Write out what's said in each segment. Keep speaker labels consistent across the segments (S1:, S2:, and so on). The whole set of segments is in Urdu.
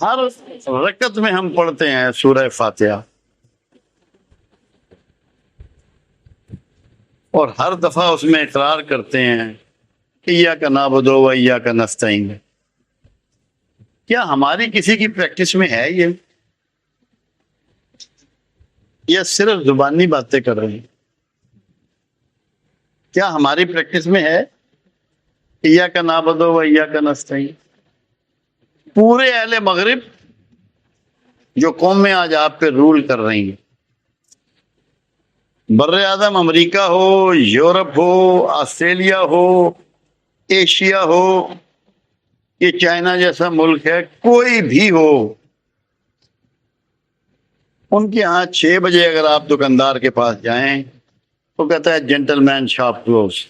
S1: ہر رکعت میں ہم پڑھتے ہیں سورہ فاتحہ، اور ہر دفعہ اس میں اقرار کرتے ہیں ایاک نعبد و ایاک نستعین۔ کیا ہماری کسی کی پریکٹس میں ہے یہ، یا صرف زبانی باتیں کر رہے ہیں؟ کیا ہماری پریکٹس میں ہے ایاک نعبد و ایاک نستعین؟ پورے اہل مغرب جو قومیں آج آپ پہ رول کر رہی ہیں، بر اعظم امریکہ ہو، یورپ ہو، آسٹریلیا ہو، ایشیا ہو، یہ چائنا جیسا ملک ہے، کوئی بھی ہو، ان کے ہاں 6 بجے اگر آپ دکاندار کے پاس جائیں تو کہتا ہے جینٹل مین شاپ کلوز،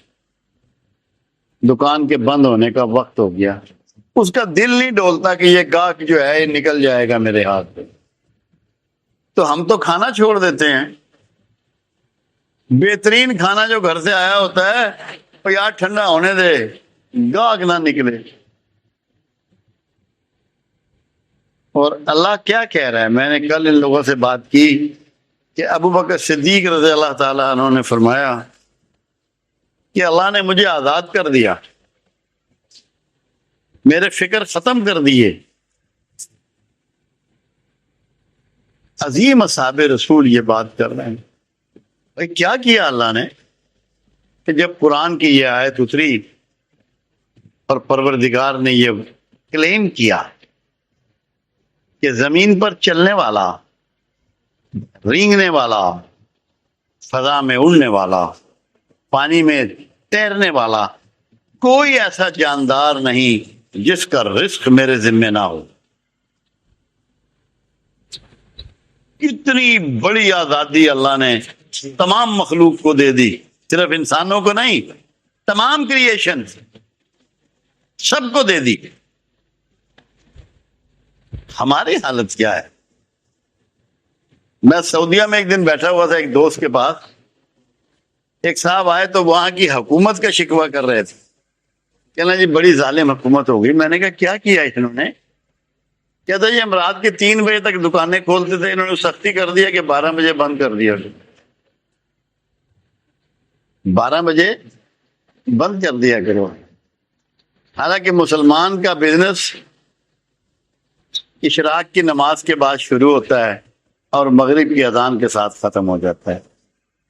S1: دکان کے بند ہونے کا وقت ہو گیا۔ اس کا دل نہیں ڈولتا کہ یہ گاہک جو ہے یہ نکل جائے گا میرے ہاتھ پہ۔ تو ہم تو کھانا چھوڑ دیتے ہیں، بہترین کھانا جو گھر سے آیا ہوتا ہے اور یار ٹھنڈا ہونے دے، گاہک نہ نکلے۔ اور اللہ کیا کہہ رہا ہے؟ میں نے کل ان لوگوں سے بات کی کہ ابو بکر صدیق رضی اللہ تعالیٰ عنہ نے فرمایا کہ اللہ نے مجھے آزاد کر دیا، میرے فکر ختم کر دیے۔ عظیم اصحاب رسول یہ بات کر رہے ہیں۔ بھائی کیا کیا اللہ نے کہ جب قرآن کی یہ آیت اتری اور پروردگار نے یہ کلیم کیا کہ زمین پر چلنے والا، رینگنے والا، فضا میں اڑنے والا، پانی میں تیرنے والا کوئی ایسا جاندار نہیں جس کا رزق میرے ذمہ نہ ہو۔ کتنی بڑی آزادی اللہ نے تمام مخلوق کو دے دی، صرف انسانوں کو نہیں، تمام کریشن سب کو دے دی۔ ہماری حالت کیا ہے؟ میں سعودیہ میں ایک دن بیٹھا ہوا تھا ایک دوست کے پاس، ایک صاحب آئے تو وہاں کی حکومت کا شکوہ کر رہے تھے، کہنا جی بڑی ظالم حکومت ہو گئی۔ میں نے کہا کیا انہوں نے؟ کہتا جی ہم رات کے 3 بجے تک دکانیں کھولتے تھے، انہوں نے سختی کر دیا کہ 12 بجے بند کر دیا۔ 12 بجے بند کر دیا کرو۔ حالانکہ مسلمان کا بزنس اشراق کی نماز کے بعد شروع ہوتا ہے اور مغرب کی اذان کے ساتھ ختم ہو جاتا ہے،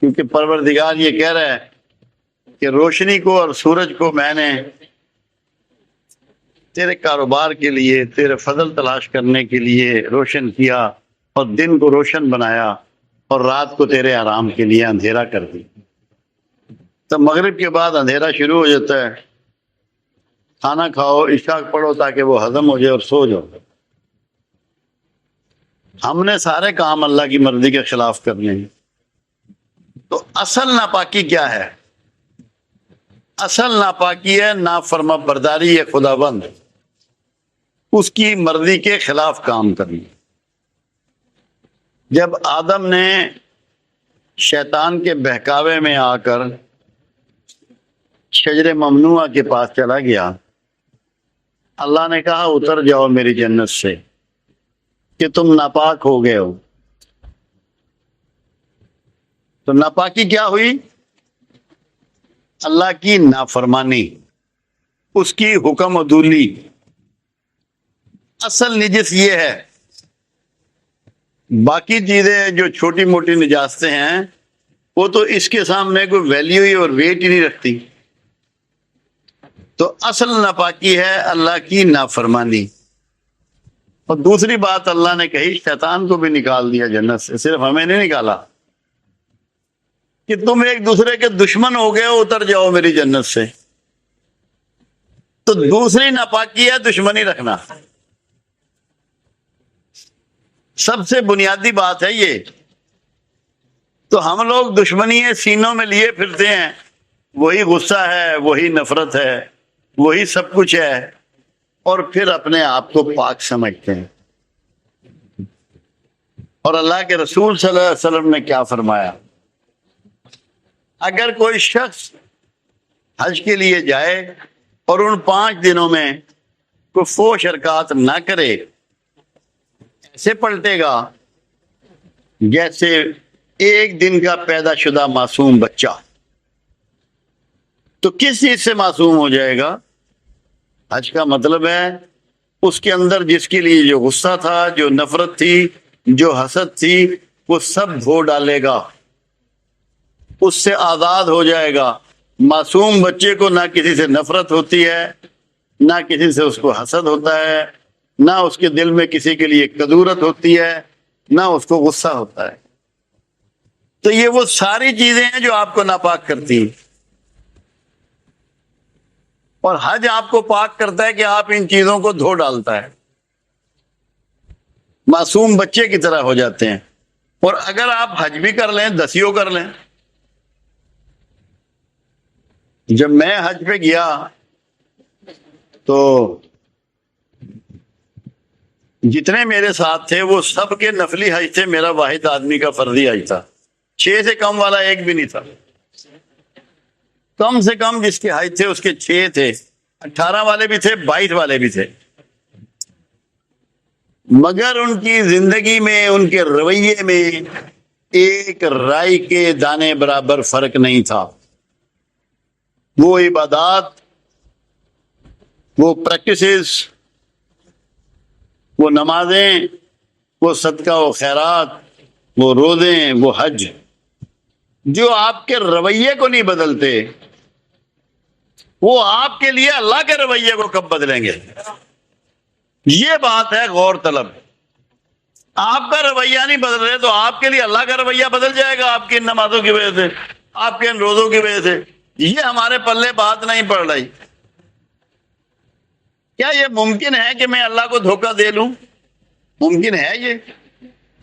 S1: کیونکہ پروردگار یہ کہہ رہا ہے کہ روشنی کو اور سورج کو میں نے تیرے کاروبار کے لیے، تیرے فضل تلاش کرنے کے لیے روشن کیا، اور دن کو روشن بنایا اور رات کو تیرے آرام کے لیے اندھیرا کر دی۔ تو مغرب کے بعد اندھیرا شروع ہو جاتا ہے، کھانا کھاؤ، عشاء پڑھو تاکہ وہ ہضم ہو جائے اور سو جاؤ۔ ہم نے سارے کام اللہ کی مرضی کے خلاف کرنے ہیں۔ تو اصل ناپاکی کیا ہے؟ اصل ناپاکی ہے نافرما برداری ہے خدا بند، اس کی مرضی کے خلاف کام کرنا۔ جب آدم نے شیطان کے بہکاوے میں آ کر شجر ممنوعہ کے پاس چلا گیا، اللہ نے کہا اتر جاؤ میری جنت سے کہ تم ناپاک ہو گئے ہو۔ تو ناپاکی کیا ہوئی؟ اللہ کی نافرمانی، اس کی حکم عدولی۔ اصل نجس یہ ہے، باقی چیزیں جو چھوٹی موٹی نجاستیں ہیں وہ تو اس کے سامنے کوئی ویلیو ہی اور ویٹ ہی نہیں رکھتی۔ تو اصل ناپاکی ہے اللہ کی نافرمانی۔ اور دوسری بات اللہ نے کہی، شیطان کو بھی نکال دیا جنت سے، صرف ہمیں نہیں نکالا کہ تم ایک دوسرے کے دشمن ہو گئے ہو، اتر جاؤ میری جنت سے۔ تو دوسری ناپاکی ہے دشمنی رکھنا۔ سب سے بنیادی بات ہے یہ۔ تو ہم لوگ دشمنی سینوں میں لیے پھرتے ہیں، وہی غصہ ہے، وہی نفرت ہے، وہی سب کچھ ہے، اور پھر اپنے آپ کو پاک سمجھتے ہیں۔ اور اللہ کے رسول صلی اللہ علیہ وسلم نے کیا فرمایا؟ اگر کوئی شخص حج کے لیے جائے اور ان 5 دنوں میں کوئی فحش حرکات نہ کرے ایسے پلٹے گا جیسے ایک دن کا پیدا شدہ معصوم بچہ. تو کس چیز سے معصوم ہو جائے گا؟ حج کا مطلب ہے اس کے اندر جس کے لیے جو غصہ تھا، جو نفرت تھی، جو حسد تھی، وہ سب دھو ڈالے گا، اس سے آزاد ہو جائے گا. معصوم بچے کو نہ کسی سے نفرت ہوتی ہے، نہ کسی سے اس کو حسد ہوتا ہے، نہ اس کے دل میں کسی کے لیے کدورت ہوتی ہے، نہ اس کو غصہ ہوتا ہے. تو یہ وہ ساری چیزیں ہیں جو آپ کو ناپاک کرتی ہیں، اور حج آپ کو پاک کرتا ہے کہ آپ ان چیزوں کو دھو ڈالتا ہے، معصوم بچے کی طرح ہو جاتے ہیں. اور اگر آپ حج بھی کر لیں، دسیوں کر لیں. جب میں حج پہ گیا تو جتنے میرے ساتھ تھے وہ سب کے نفلی حج تھے، میرا واحد آدمی کا فرضی حج تھا. 6 سے کم والا ایک بھی نہیں تھا. کم سے کم جس کے حج تھے اس کے 6 تھے، 18 والے بھی تھے، 22 والے بھی تھے. مگر ان کی زندگی میں، ان کے رویے میں ایک رائی کے دانے برابر فرق نہیں تھا. وہ عبادات، وہ پریکٹسز، وہ نمازیں، وہ صدقہ و خیرات، وہ روزے، وہ حج، جو آپ کے رویے کو نہیں بدلتے، وہ آپ کے لیے اللہ کے رویے کو کب بدلیں گے؟ یہ بات ہے غور طلب. آپ کا رویہ نہیں بدل رہے تو آپ کے لیے اللہ کا رویہ بدل جائے گا آپ کی ان نمازوں کی وجہ سے، آپ کے ان روزوں کی وجہ سے. یہ ہمارے پلے بات نہیں پڑ رہی. کیا یہ ممکن ہے کہ میں اللہ کو دھوکہ دے لوں؟ ممکن ہے؟ یہ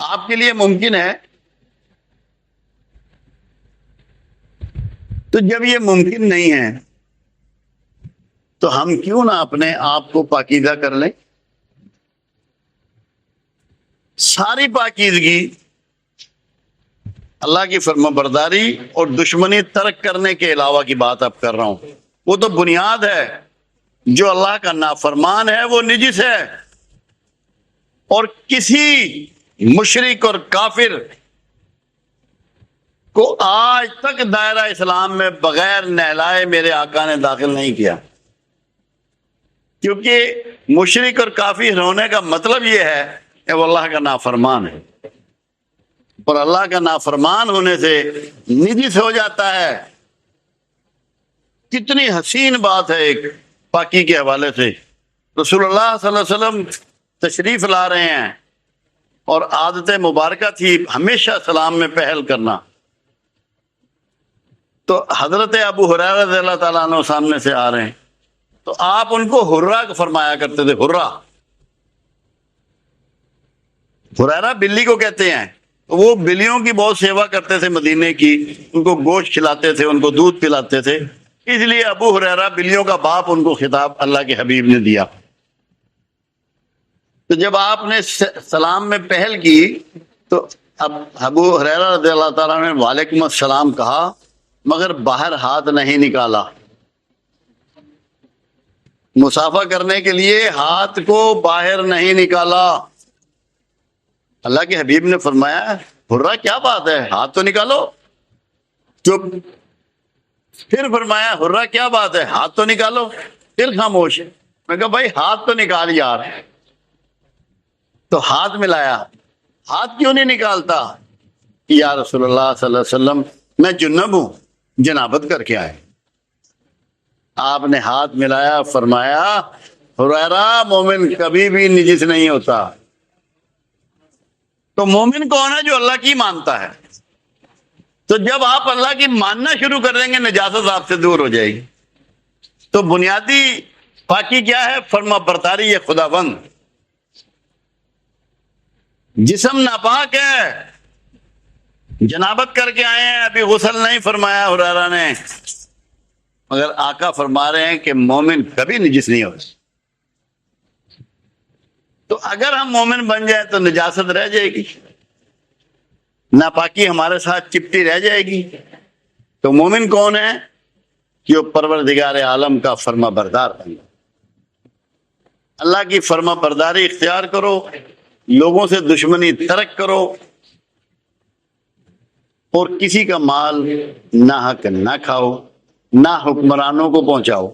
S1: آپ کے لیے ممکن ہے؟ تو جب یہ ممکن نہیں ہے تو ہم کیوں نہ اپنے آپ کو پاکیزہ کر لیں؟ ساری پاکیزگی اللہ کی فرمانبرداری اور دشمنی ترک کرنے کے علاوہ کی بات اب کر رہا ہوں. وہ تو بنیاد ہے. جو اللہ کا نافرمان ہے وہ نجس ہے، اور کسی مشرک اور کافر کو آج تک دائرہ اسلام میں بغیر نہلائے میرے آقا نے داخل نہیں کیا. کیونکہ مشرک اور کافر ہونے کا مطلب یہ ہے کہ وہ اللہ کا نافرمان ہے، اور اللہ کا نافرمان ہونے سے نجس ہو جاتا ہے. کتنی حسین بات ہے ایک پاکی کے حوالے سے. رسول اللہ صلی اللہ علیہ وسلم تشریف لا رہے ہیں، اور عادت مبارکہ تھی ہمیشہ سلام میں پہل کرنا. تو حضرت ابو ہریرہ رضی اللہ تعالیٰ عنہ سامنے سے آ رہے ہیں، تو آپ ان کو ہرہ فرمایا کرتے تھے. ہریرہ بلی کو کہتے ہیں. وہ بلیوں کی بہت سیوا کرتے تھے مدینے کی، ان کو گوشت کھلاتے تھے، ان کو دودھ پلاتے تھے، اس لیے ابو ہریرہ بلیوں کا باپ ان کو خطاب اللہ کے حبیب نے دیا. تو جب آپ نے سلام میں پہل کی تو اب ابو ہریرہ رضی اللہ تعالیٰ نے وعلیکم السلام کہا، مگر باہر ہاتھ نہیں نکالا. مصافحہ کرنے کے لیے ہاتھ کو باہر نہیں نکالا. اللہ کے حبیب نے فرمایا ہرہ کیا بات ہے، ہاتھ تو نکالو. چپ. پھر فرمایا ہرہ کیا بات ہے، ہاتھ تو نکالو. پھر خاموش. میں کہا بھائی ہاتھ تو نکال یار. تو ہاتھ ملایا. ہاتھ کیوں نہیں نکالتا؟ یا رسول اللہ صلی اللہ علیہ وسلم میں جنب ہوں، جنابت کر کے آئے. آپ نے ہاتھ ملایا، فرمایا ہریرہ مومن کبھی بھی نجس نہیں ہوتا. تو مومن کون ہے؟ جو اللہ کی مانتا ہے. تو جب آپ اللہ کی ماننا شروع کر دیں گے نجاست آپ سے دور ہو جائے گی. تو بنیادی پاکی کیا ہے؟ فرما برداری یہ خدا بند. جسم ناپاک ہے، جنابت کر کے آئے ہیں، ابھی غسل نہیں فرمایا ہریرہ نے، مگر آقا فرما رہے ہیں کہ مومن کبھی نجس نہیں ہوتا. تو اگر ہم مومن بن جائیں تو نجاست رہ جائے گی، ناپاکی ہمارے ساتھ چپٹی رہ جائے گی. تو مومن کون ہے؟ جو پروردگار عالم کا فرما بردار بن. اللہ کی فرما برداری اختیار کرو، لوگوں سے دشمنی ترک کرو اور کسی کا مال ناحق نہ کھاؤ، نہ حکمرانوں کو پہنچاؤ۔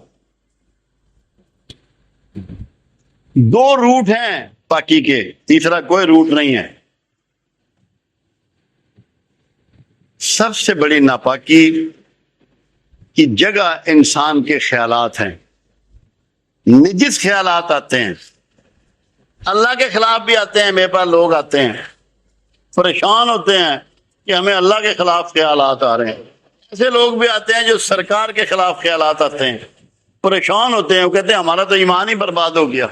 S1: دو روٹ ہیں پاکی کے، تیسرا کوئی روٹ نہیں ہے۔ سب سے بڑی ناپاکی کی جگہ انسان کے خیالات ہیں، نجس خیالات آتے ہیں، اللہ کے خلاف بھی آتے ہیں۔ میرے پاس لوگ آتے ہیں پریشان ہوتے ہیں کہ ہمیں اللہ کے خلاف خیالات آ رہے ہیں، ایسے لوگ بھی آتے ہیں جو سرکار کے خلاف خیالات آتے ہیں، پریشان ہوتے ہیں، وہ کہتے ہیں ہمارا تو ایمان ہی برباد ہو گیا،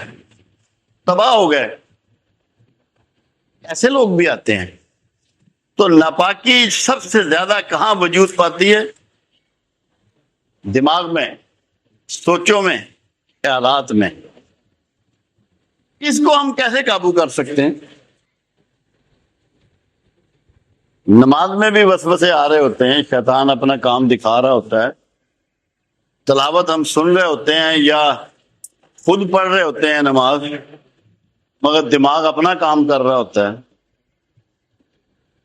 S1: تباہ ہو گئے۔ ایسے لوگ بھی آتے ہیں۔ تو ناپاکی سب سے زیادہ کہاں وجود پاتی ہے؟ دماغ میں، سوچوں میں، خیالات میں۔ اس کو ہم کیسے قابو کر سکتے ہیں؟ نماز میں بھی وسوسے آ رہے ہوتے ہیں، شیطان اپنا کام دکھا رہا ہوتا ہے، تلاوت ہم سن رہے ہوتے ہیں یا خود پڑھ رہے ہوتے ہیں نماز، مگر دماغ اپنا کام کر رہا ہوتا ہے۔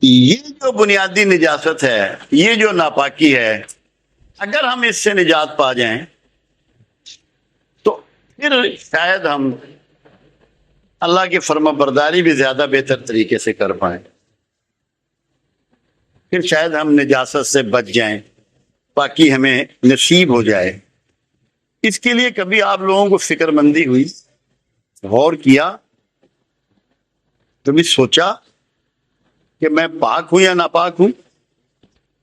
S1: یہ جو بنیادی نجاست ہے، یہ جو ناپاکی ہے، اگر ہم اس سے نجات پا جائیں تو پھر شاید ہم اللہ کی فرما برداری بھی زیادہ بہتر طریقے سے کر پائیں، پھر شاید ہم نجاست سے بچ جائیں، پاکی ہمیں نصیب ہو جائے۔ اس کے لیے کبھی آپ لوگوں کو فکر مندی ہوئی، غور کیا، کبھی سوچا کہ میں پاک ہوں یا ناپاک ہوں؟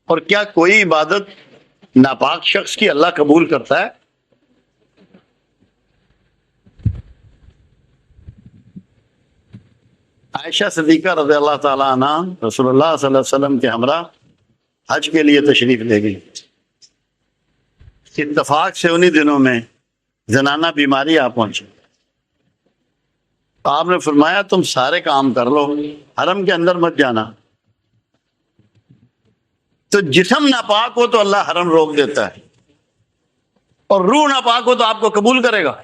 S1: اور کیا کوئی عبادت ناپاک شخص کی اللہ قبول کرتا ہے؟ عائشہ صدیقہ رضی اللہ تعالیٰ عنہ رسول اللہ صلی اللہ علیہ وسلم کے ہمراہ حج کے لیے تشریف لے گئی۔ اتفاق سے انہی دنوں میں زنانہ بیماری آ پہنچی۔ آپ نے فرمایا تم سارے کام کر لو، حرم کے اندر مت جانا۔ تو جسم ناپاک ہو تو اللہ حرم روک دیتا ہے، اور روح ناپاک ہو تو آپ کو قبول کرے گا۔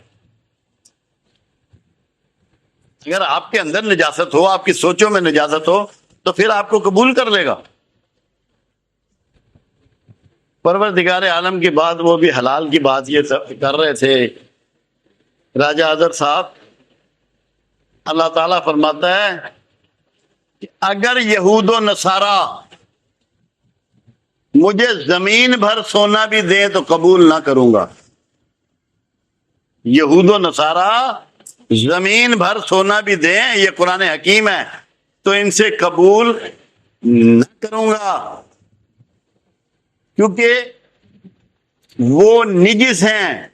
S1: اگر آپ کے اندر نجاست ہو، آپ کی سوچوں میں نجاست ہو، تو پھر آپ کو قبول کر لے گا۔ پروردگار عالم کی بات، وہ بھی حلال کی بات یہ کر رہے تھے راجہ اظہر صاحب۔ اللہ تعالیٰ فرماتا ہے کہ اگر یہود و نصارہ مجھے زمین بھر سونا بھی دیں تو قبول نہ کروں گا۔ یہود و نصارہ زمین بھر سونا بھی دیں، یہ قرآن حکیم ہے، تو ان سے قبول نہ کروں گا، کیونکہ وہ نجس ہیں،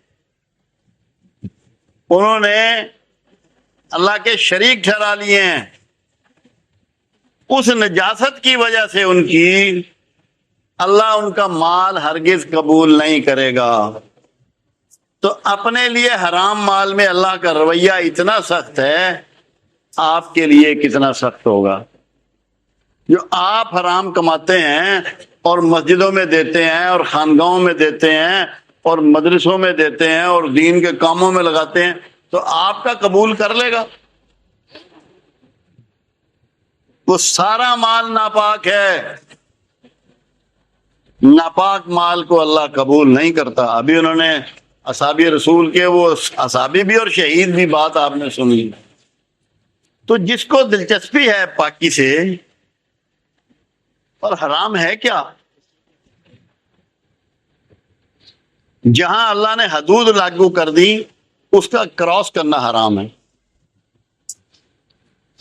S1: انہوں نے اللہ کے شریک ٹھہرا لیے ہیں۔ اس نجاست کی وجہ سے ان کی اللہ ان کا مال ہرگز قبول نہیں کرے گا۔ تو اپنے لیے حرام مال میں اللہ کا رویہ اتنا سخت ہے، آپ کے لیے کتنا سخت ہوگا؟ جو آپ حرام کماتے ہیں اور مسجدوں میں دیتے ہیں اور خانگاہوں میں دیتے ہیں اور مدرسوں میں دیتے ہیں اور دین کے کاموں میں لگاتے ہیں، تو آپ کا قبول کر لے گا؟ وہ سارا مال ناپاک ہے، ناپاک مال کو اللہ قبول نہیں کرتا۔ ابھی انہوں نے اصحاب رسول کے، وہ اصحابی بھی اور شہید بھی بات آپ نے سنی۔ تو جس کو دلچسپی ہے پاکی سے، اور حرام ہے کیا؟ جہاں اللہ نے حدود لاگو کر دی اس کا کراس کرنا حرام ہے،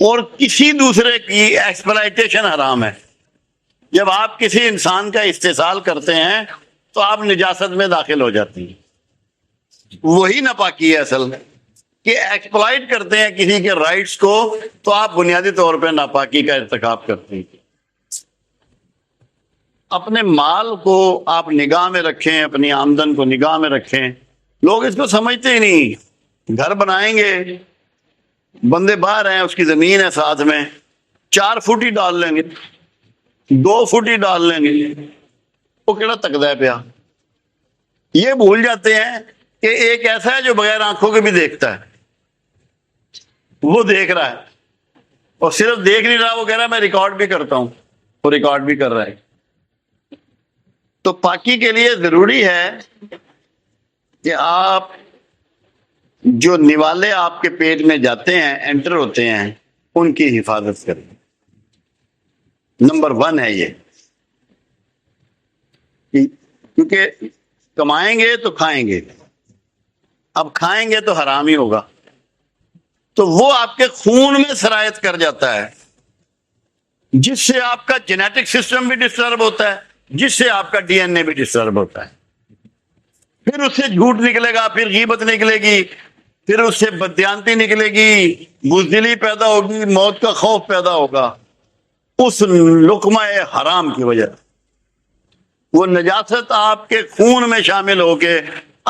S1: اور کسی دوسرے کی ایکسپلائٹیشن حرام ہے۔ جب آپ کسی انسان کا استحصال کرتے ہیں تو آپ نجاست میں داخل ہو جاتی ہیں۔ وہی ناپاکی ہے اصل میں، کہ ایکسپلائٹ کرتے ہیں کسی کے رائٹس کو، تو آپ بنیادی طور پہ ناپاکی کا ارتکاب کرتے ہیں۔ اپنے مال کو آپ نگاہ میں رکھیں، اپنی آمدن کو نگاہ میں رکھیں۔ لوگ اس کو سمجھتے ہی نہیں۔ گھر بنائیں گے، بندے باہر ہیں، اس کی زمین ہے ساتھ میں، 4 فٹ ہی ڈال لیں گے، 2 فٹ ہی ڈال لیں گے، وہ کیڑا تکدا ہے پیا۔ یہ بھول جاتے ہیں کہ ایک ایسا ہے جو بغیر آنکھوں کے بھی دیکھتا ہے، وہ دیکھ رہا ہے۔ اور صرف دیکھ نہیں رہا، وہ کہہ رہا میں ریکارڈ بھی کرتا ہوں، وہ ریکارڈ بھی کر رہا ہے۔ تو پاکی کے لیے ضروری ہے کہ آپ جو نوالے آپ کے پیٹ میں جاتے ہیں، انٹر ہوتے ہیں، ان کی حفاظت کریں۔ نمبر 1 ہے یہ، کیونکہ کمائیں گے تو کھائیں گے، اب کھائیں گے تو حرام ہی ہوگا، تو وہ آپ کے خون میں سرایت کر جاتا ہے، جس سے آپ کا جینیٹک سسٹم بھی ڈسٹرب ہوتا ہے، جس سے آپ کا ڈی این اے بھی ڈسٹرب ہوتا ہے۔ پھر اس سے جھوٹ نکلے گا، پھر غیبت نکلے گی، پھر اس سے بددیانتی نکلے گی، بزدلی پیدا ہوگی، موت کا خوف پیدا ہوگا، اس لقمہ حرام کی وجہ سے۔ وہ نجاست آپ کے خون میں شامل ہو کے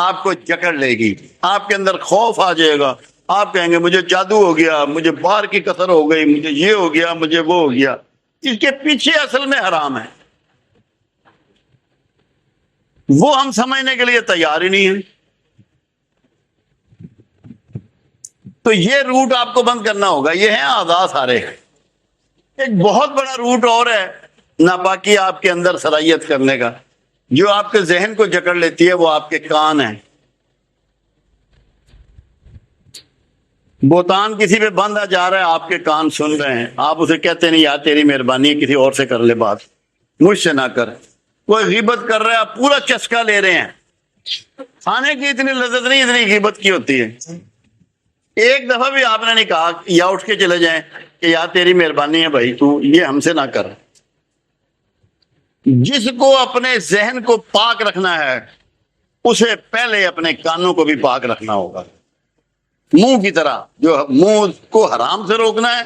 S1: آپ کو جکڑ لے گی، آپ کے اندر خوف آ جائے گا، آپ کہیں گے مجھے جادو ہو گیا، مجھے باہر کی کثر ہو گئی، مجھے یہ ہو گیا، مجھے وہ ہو گیا۔ اس کے پیچھے اصل میں حرام ہے، وہ ہم سمجھنے کے لیے تیار ہی نہیں ہے۔ تو یہ روٹ آپ کو بند کرنا ہوگا۔ یہ ہیں اعضاء سارے۔ ایک بہت بڑا روٹ اور ہے ناپاکی آپ کے اندر صلاحیت کرنے کا، جو آپ کے ذہن کو جکڑ لیتی ہے، وہ آپ کے کان ہیں۔ بہتان کسی پہ بندھا جا رہا ہے، آپ کے کان سن رہے ہیں، آپ اسے کہتے نہیں یار تیری مہربانی ہے، کسی اور سے کر لے بات، مجھ سے نہ کر۔ کوئی غیبت کر رہا ہے، آپ پورا چسکا لے رہے ہیں۔ کھانے کی اتنی لذت نہیں اتنی غیبت کی ہوتی ہے۔ ایک دفعہ بھی آپ نے نہیں کہا یا اٹھ کے چلے جائیں کہ یار تیری مہربانی ہے بھائی، تو یہ ہم سے نہ کر۔ جس کو اپنے ذہن کو پاک رکھنا ہے، اسے پہلے اپنے کانوں کو بھی پاک رکھنا ہوگا۔ منہ کی طرح، جو منہ کو حرام سے روکنا ہے،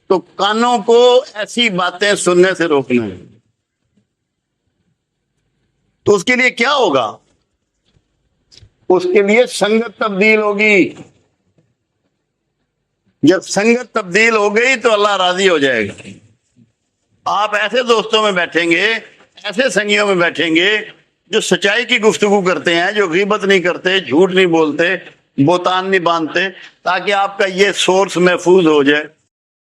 S1: تو کانوں کو ایسی باتیں سننے سے روکنا ہے۔ تو اس کے لیے کیا ہوگا؟ اس کے لیے سنگت تبدیل ہوگی۔ جب سنگت تبدیل ہو گئی تو اللہ راضی ہو جائے گا۔ آپ ایسے دوستوں میں بیٹھیں گے، ایسے سنگیوں میں بیٹھیں گے جو سچائی کی گفتگو کرتے ہیں، جو غیبت نہیں کرتے، جھوٹ نہیں بولتے، بہتان نہیں باندھتے، تاکہ آپ کا یہ سورس محفوظ ہو جائے۔